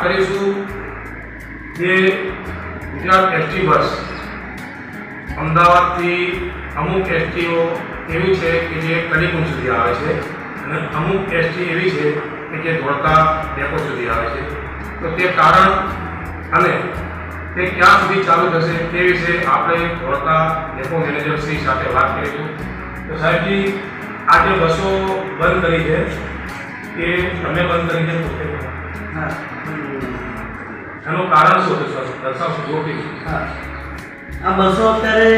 કરીશું જે Gujarat ST bus અમદાવાદથી અમુક એસટીઓ એવી છે કે જે કડીકુંજ સુધી આવે છે અને અમુક એસટી એવી છે કે જે ધોળકા ડેપો સુધી આવે છે. તો તે કારણ અને તે ક્યાં સુધી ચાલુ થશે તે વિશે આપણે ધોળકા ડેપો મેનેજર શ્રી સાથે વાત કરીશું. તો સાહેબજી, આ જે બસો બંધ કરી છે એ તમે બંધ કરી છે એનું કારણ શું છે સર? દર્શાવશો જોરથી? આ બસો અત્યારે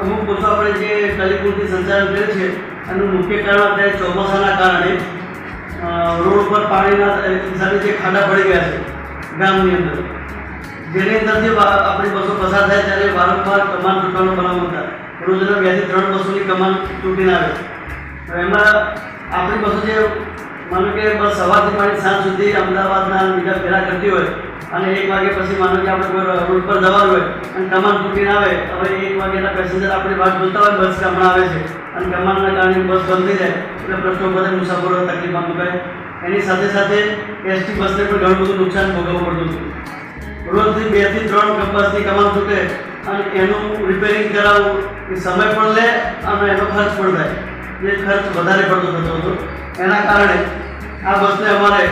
અમુક બસો આપણે જે કલીકુંજથી સંચાલન કરે છે એનું મુખ્ય કારણ અત્યારે ચોમાસાના કારણે રોડ પર પાણીના હિસાબે જે ખાડા પડી ગયા છે ગામની અંદર, જેની અંદરથી આપણી બસો પસાર થાય ત્યારે વારંવાર કમાન તૂટવાનો બનાવ હતા. રોજના 2 થી 3 બસોની કમાન તૂટીને આવે. એમાં આપણી બસો જે માનો કે બસ સવારથી માંડી સાંજ સુધી અમદાવાદના બીજા ફેરા કરતી હોય અને 1 વાગે પછી માનો કે આપણે કોઈ રોડ પર જવાનું હોય અને કમાન તૂટીને આવે, હવે 1 વાગ્યાના પેસેન્જર આપણી વાત જોતા હોય બસ હમણાં આવે છે અને કમાનના કારણે બસ બંધ થઈ જાય એટલે પ્રશ્નો બધા મુસાફરો તકલીફમાં મુકાય. એની સાથે સાથે એસટી બસને પણ ઘણું બધું નુકસાન ભોગવવું પડતું હતું. રોજથી 2 થી 3 બસની કમાન તૂટે અને એનું રિપેરિંગ કરાવવું એ સમય પણ લે અને એનો ખર્ચ પણ થાય, જે ખર્ચ વધારે પડતો થતો હતો. એના કારણે આ બસને અમારે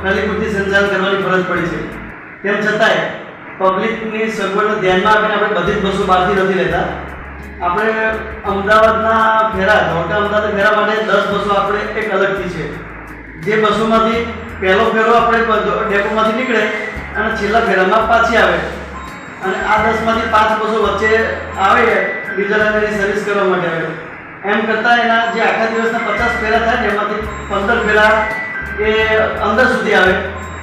કલીકુંજથી સંચાલન કરવાની ફરજ પડી છે. તેમ છતાંય પબ્લિકની સગવડને ધ્યાનમાં આપીને આપણે બધી જ બસો બહારથી નથી લેતા. આપણે અમદાવાદના ફેરા, ધોળકા અમદાવાદ ફેરા માટે 10 બસો આપણે એક અલગથી છે. જે બસોમાંથી પહેલો ફેરો આપણે ડેપોમાંથી નીકળે અને છેલ્લા ફેરામાં પાછી આવે અને આ 10માંથી 5 બસો વચ્ચે આવે ડીઝલ સર્વિસ કરવા માટે આવે. એમ કરતાં એના જે આખા દિવસના 50 ફેરા થાય ને એમાંથી 15 ફેરા એ અંદર સુધી આવે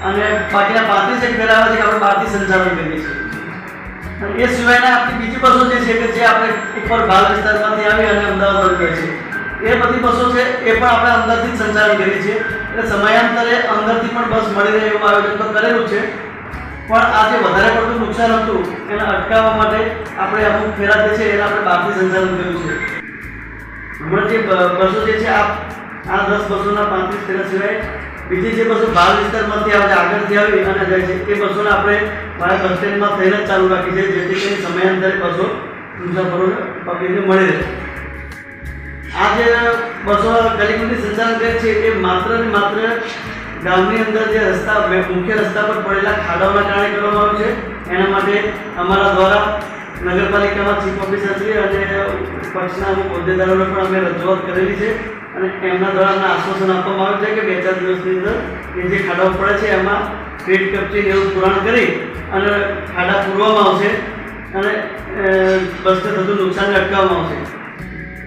અને બાકીના 35 ફેરા આવે છે કે આપણે બહારથી સંચાલન કરીએ છીએ. અને એ સિવાયના આપણી બીજી બસો જે છે કે જે આપણે ઉપર બાલ વિસ્તારમાંથી આવી અને અમદાવાદ વળગે છે એ બધી બસો છે એ પણ આપણે અંદરથી જ સંચાલન કરીએ છીએ. એટલે સમયાંતરે અંદરથી પણ બસ મળી રહે એવું આયોજન તો કરેલું છે, પણ આ જે વધારે પડતું નુકસાન હતું એને અટકાવવા માટે આપણે અમુક ફેરા જે છે એને આપણે બહારથી સંચાલન કર્યું છે. હમણાં જે બસો જે છે આ 10 બસોના 35 ફેરા સિવાય બીજી જે બસો બાલ વિસ્તારમાંથી આવે આગળથી આવી અને જાય છે એ બસોને આપણે મારા બસ સ્ટેન્ડમાં થઈને જ ચાલુ રાખી છે, જેથી કરીને સમયાંતરે બસો મુસાફરોને પબ્લિકને મળી રહે. આ જે બસો કલીકુંજથી સંચાલન કરે છે એ માત્ર ને માત્ર ગામની અંદર જે રસ્તા મુખ્ય રસ્તા પર પડેલા ખાડાઓના કારણે કરવામાં આવ્યું છે. એના માટે અમારા દ્વારા નગરપાલિકામાં ચીફ ઓફિસરશ્રી અને પક્ષના અમુક હોદ્દેદારોને પણ અમે રજૂઆત કરેલી છે અને એમના દ્વારા અમને આશ્વાસન આપવામાં આવ્યું છે કે 2-4 દિવસની અંદર એ જે ખાડાઓ પડે છે એમાં પેટ કપચી એવું પુરાણ કરી અને ખાડા પૂરવામાં આવશે અને બસને થતું નુકસાનને અટકાવવામાં આવશે.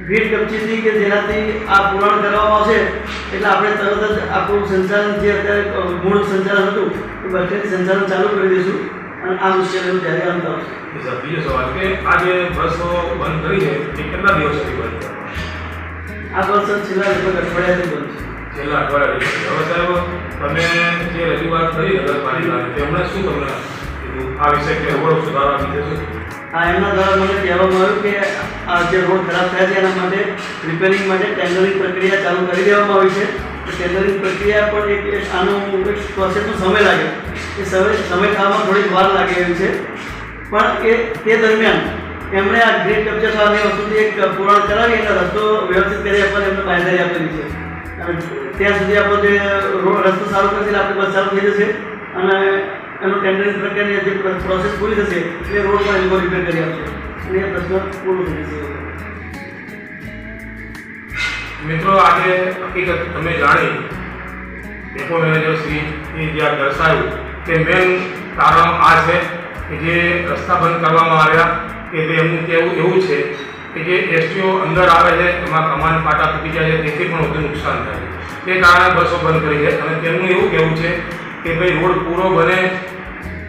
ભીડ કપચીથી કે જેનાથી આ પુરાણ કરવામાં આવશે એટલે આપણે તરત જ આપણું સંચાલન જે અત્યારે મૂળ સંચાલન હતું એ બસ સ્ટેન્ડથી સંચાલન ચાલુ કરી દઈશું અને આ મુશ્કેલીનું જ્યારે અંત આવશે. બીજો સવાલ કે આ જે બસો બંધ કરી છે એ કેટલા દિવસ સુધી બંધ છે? આ બસ છેલ્લા લગભગ અઠવાડિયાથી બંધ છે. છેલ્લા અઠવાડિયાથી. હવે સાહેબ, તમે જે રજૂઆત કરી નગરપાલિકાને તેમણે શું તમને કીધું આ વિષય કે રોડ સુધારવા લીધે શું? એમના દ્વારા મને કહેવામાં આવ્યું કે આ જે રોડ ખરાબ થયા છે એના માટે રિપેરિંગ માટે ટેન્ડરિંગ પ્રક્રિયા ચાલુ કરી દેવામાં આવી છે. ટેન્ડરિંગ પ્રક્રિયા પણ એક આનો એક પ્રોસેસનો સમય લાગે, એ સમય થવામાં થોડીક વાર લાગે એવી છે. પણ તે દરમિયાન એમણે આ ગ્રીડ કબજા થવાની વસ્તુથી એક પુરાણ કરાવી અને રસ્તો વ્યવસ્થિત કરી આપવાની એમને બાંયધરી આપેલી છે. અને ત્યાં સુધી આપણો જે રસ્તો સારો કરશે એટલે આપણી બસ ચાલુ થઈ જશે અને એનું ટેન્ડરિંગ પ્રક્રિયાની જે પ્રોસેસ પૂરી થશે એટલે રોડ પણ એનો રિપેર કરી આપશે અને એ પ્રશ્ન પૂરો થઈ જશે. મિત્રો, આજે હકીકત તમે જાણી ડેપો મેનેજર શ્રી જે આ દર્શાવ્યું કે મેન કારણ આ છે કે જે રસ્તા બંધ કરવામાં આવ્યા કે એમનું કહેવું એવું છે કે જે એસટીઓ અંદર આવે છે એમાં કમાન પાટા તૂટી જાય છે, તેથી પણ વધુ નુકસાન થાય છે. તે કારણે બસો બંધ કરી છે અને તેમનું એવું કહેવું છે કે ભાઈ રોડ પૂરો બને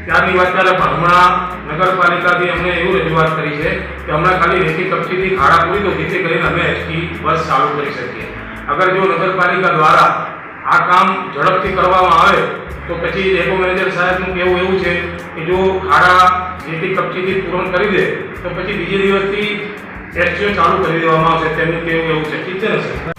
ત્યારની વાત ચાલે, પણ હમણાં નગરપાલિકાથી અમને એવું રજૂઆત કરી છે કે હમણાં ખાલી રેતી કપચીથી ખાડા પૂરી દો જેથી કરીને અમે એસટી બસ ચાલુ કરી શકીએ. અગર જો નગરપાલિકા દ્વારા આ કામ ઝડપથી કરવામાં આવે તો પછી ડેપો મેનેજર સાહેબનું કહેવું એવું છે કે જો ખાડા રેતી કપચીથી પૂરણ કરી દે તો પછી બીજે દિવસથી એસટીઓ ચાલુ કરી દેવામાં આવશે. તેમનું કહેવું એવું છે. ઠીક છે ને સર?